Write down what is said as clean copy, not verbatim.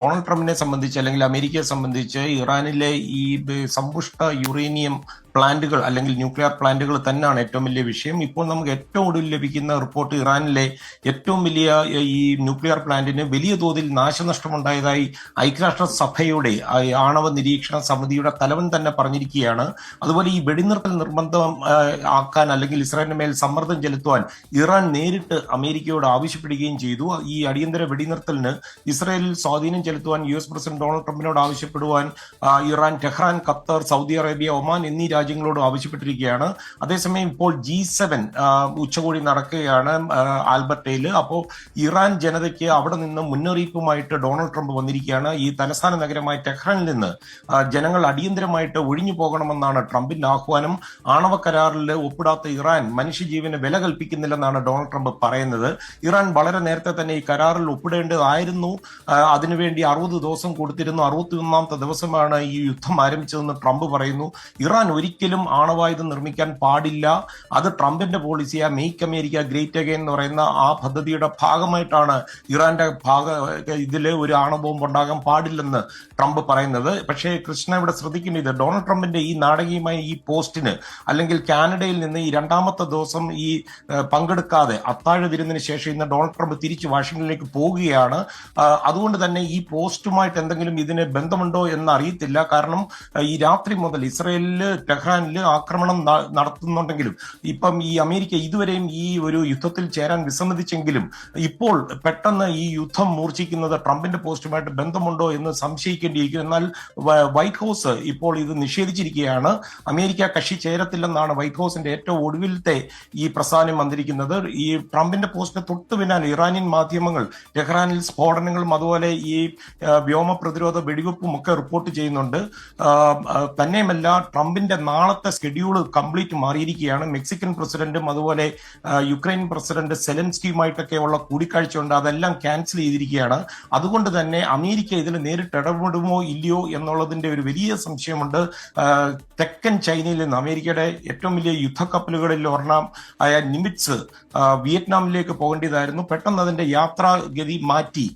Donald ട്രംപിനെ സംബന്ധിച്ച് അല്ലെങ്കിൽ അമേരിക്കയെ സംബന്ധിച്ച് ഇറാനിലെ ഈ സമ്പുഷ്ട യുറേനിയം പ്ലാന്റുകൾ അല്ലെങ്കിൽ ന്യൂക്ലിയർ പ്ലാന്റുകൾ തന്നെയാണ് ഏറ്റവും വലിയ വിഷയം. ഇപ്പോൾ നമുക്ക് ഏറ്റവും ഒടുവിൽ ലഭിക്കുന്ന റിപ്പോർട്ട് ഇറാനിലെ ഏറ്റവും വലിയ ഈ ന്യൂക്ലിയർ പ്ലാന്റിന് വലിയ തോതിൽ നാശനഷ്ടമുണ്ടായതായി ഐക്യരാഷ്ട്രസഭയുടെ ആണവ നിരീക്ഷണ സമിതിയുടെ തലവൻ തന്നെ പറഞ്ഞിരിക്കുകയാണ്. അതുപോലെ ഈ വെടിനിർത്തൽ നിർബന്ധം ആക്കാൻ അല്ലെങ്കിൽ ഇസ്രായേലിന് മേൽ സമ്മർദ്ദം ചെലുത്തുവാൻ ഇറാൻ നേരിട്ട് അമേരിക്കയോട് ആവശ്യപ്പെടുകയും ചെയ്തു. ഈ അടിയന്തര വെടിനിർത്തലിന് ഇസ്രായേലിൽ സ്വാധീനം ചെലുത്തുവാൻ US പ്രസിഡന്റ് ഡൊണാൾഡ് ട്രംപിനോട് ആവശ്യപ്പെടുവാൻ Iran, Tehran, Qatar, Saudi Arabia, Oman എന്നീ രാജ്യങ്ങളോട് ആവശ്യപ്പെട്ടിരിക്കുകയാണ്. അതേസമയം ഇപ്പോൾ G7 ഉച്ചകോടി നടക്കുകയാണ് ആൽബർട്ടയിൽ. അപ്പോൾ ഇറാൻ ജനതയ്ക്ക് അവിടെ നിന്ന് മുന്നറിയിപ്പുമായിട്ട് ഡൊണാൾഡ് ട്രംപ് വന്നിരിക്കുകയാണ്. ഈ തലസ്ഥാന നഗരമായ ടെഹ്റാനിൽ നിന്ന് ജനങ്ങൾ അടിയന്തരമായിട്ട് ഒഴിഞ്ഞു പോകണമെന്നാണ് ട്രംപിന്റെ ആഹ്വാനം. ആണവ കരാറിൽ ഒപ്പിടാത്ത ഇറാൻ മനുഷ്യജീവന് വില കൽപ്പിക്കുന്നില്ലെന്നാണ് ഡൊണാൾഡ് ട്രംപ് പറയുന്നത്. ഇറാൻ വളരെ നേരത്തെ തന്നെ ഈ കരാറിൽ ഒപ്പിടേണ്ടതായിരുന്നു. അതിനുവേണ്ടി 60 ദിവസം കൊടുത്തിരുന്നു. 61ാമത്തെ ദിവസമാണ് ഈ യുദ്ധം ആരംഭിച്ചതെന്ന് ട്രംപ് പറയുന്നു. ഇറാൻ ഒരിക്കലും ആണവായുധം നിർമ്മിക്കാൻ പാടില്ല. അത് ട്രംപിന്റെ പോളിസിയാ. മെയ്ക്ക് അമേരിക്ക ഗ്രേറ്റ് അഗൈൻ എന്ന് പറയുന്ന ആ പദ്ധതിയുടെ ഭാഗമായിട്ടാണ് ഇറാന്റെ ഇതിൽ ഒരു ആണവ ബോംബ് ഉണ്ടാകാൻ പാടില്ലെന്ന് ട്രംപ് പറയുന്നത്. പക്ഷേ കൃഷ്ണ ഇവിടെ ശ്രദ്ധിക്കേണ്ടത് ഡൊണാൾഡ് ട്രംപിന്റെ ഈ നാടകീയമായ ഈ പോസ്റ്റിന് അല്ലെങ്കിൽ കാനഡയിൽ നിന്ന് ഈ 2ാമത്തെ ദിവസം ഈ പങ്കെടുക്കാതെ അത്താഴ വിരുന്നിന് ശേഷം ഇന്ന് ഡൊണാൾഡ് ട്രംപ് തിരിച്ച് വാഷിംഗ്ടണിലേക്ക് പോവുകയാണ്. അതുകൊണ്ട് തന്നെ ഈ പോസ്റ്റുമായിട്ട് എന്തെങ്കിലും ഇതിന് ബന്ധമുണ്ടോ എന്ന് അറിയത്തില്ല. കാരണം ഈ രാത്രി മുതൽ ഇസ്രയേലില് ടെഹ്റാനിൽ ആക്രമണം നടത്തുന്നുണ്ടെങ്കിലും ഇപ്പം ഈ അമേരിക്ക ഇതുവരെയും ഈ ഒരു യുദ്ധത്തിൽ ചേരാൻ വിസമ്മതിച്ചെങ്കിലും ഇപ്പോൾ പെട്ടെന്ന് ഈ യുദ്ധം മൂർച്ഛിക്കുന്നത് ട്രംപിന്റെ പോസ്റ്റുമായിട്ട് ബന്ധമുണ്ടോ എന്ന് സംശയിക്കേണ്ടിയിരിക്കും. എന്നാൽ വൈറ്റ് ഹൗസ് ഇപ്പോൾ ഇത് നിഷേധിച്ചിരിക്കുകയാണ്. അമേരിക്ക കക്ഷി ചേരത്തില്ലെന്നാണ് വൈറ്റ് ഹൗസിന്റെ ഏറ്റവും ഒടുവിലത്തെ ഈ പ്രസ്ഥാനം വന്നിരിക്കുന്നത്. ഈ ട്രംപിന്റെ പോസ്റ്റിന് തൊട്ടു പിന്നാലെ ഇറാനിയൻ മാധ്യമങ്ങൾ ടെഹ്റാനിൽ സ്ഫോടനങ്ങളും അതുപോലെ ഈ വ്യോമ പ്രതിരോധ വെടിവെപ്പും ഒക്കെ റിപ്പോർട്ട് ചെയ്യുന്നുണ്ട്. തന്നെയുമല്ല ട്രംപിന്റെ നാളത്തെ ഷെഡ്യൂൾ കംപ്ലീറ്റ് മാറിയിരിക്കുകയാണ്. മെക്സിക്കൻ പ്രസിഡന്റും അതുപോലെ യുക്രൈൻ പ്രസിഡന്റ് സെലൻസ്കിയുമായിട്ടൊക്കെ ഉള്ള കൂടിക്കാഴ്ച ഉണ്ട്. അതെല്ലാം ക്യാൻസൽ ചെയ്തിരിക്കുകയാണ്. അതുകൊണ്ട് തന്നെ അമേരിക്ക ഇതിൽ നേരിട്ട് ഇടപെടുമോ ഇല്ലയോ എന്നുള്ളതിന്റെ ഒരു വലിയ സംശയമുണ്ട്. തെക്കൻ ചൈനയിൽ നിന്ന് അമേരിക്കയുടെ ഏറ്റവും വലിയ യുദ്ധക്കപ്പലുകളിൽ ഒരെണ്ണം ആയ നിമിറ്റ്സ് വിയറ്റ്നാമിലേക്ക് പോകേണ്ടതായിരുന്നു. പെട്ടെന്ന് അതിന്റെ യാത്രാഗതി മാറ്റി